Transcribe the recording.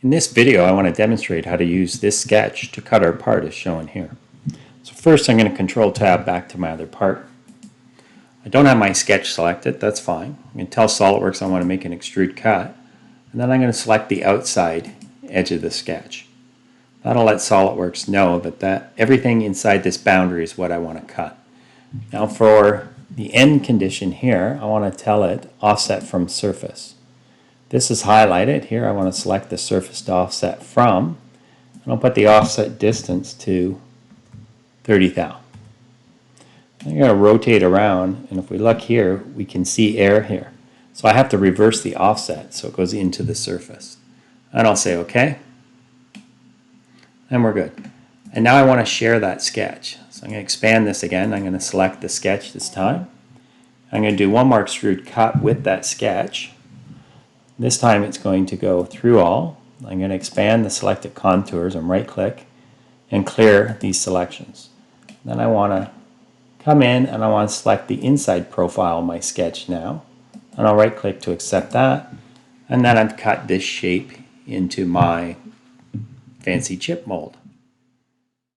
In this video, I want to demonstrate how to use this sketch to cut our part as shown here. So first I'm going to Control-Tab back to my other part. I don't have my sketch selected, that's fine. I'm going to tell SOLIDWORKS I want to make an extrude cut, and then I'm going to select the outside edge of the sketch. That'll let SOLIDWORKS know that everything inside this boundary is what I want to cut. Now for the end condition here, I want to tell it offset from surface. This is highlighted. Here I want to select the surface to offset from, and I'll put the offset distance to 30 thou. I'm going to rotate around, and if we look here, we can see air here. So I have to reverse the offset so it goes into the surface. And I'll say OK, and we're good. And now I want to share that sketch. So I'm going to expand this again. I'm going to select the sketch this time. I'm going to do one more extrude cut with that sketch. This time it's going to go through all. I'm going to expand the selected contours and right click and clear these selections. Then I want to come in and I want to select the inside profile of my sketch now. And I'll right click to accept that. And then I've cut this shape into my fancy chip mold.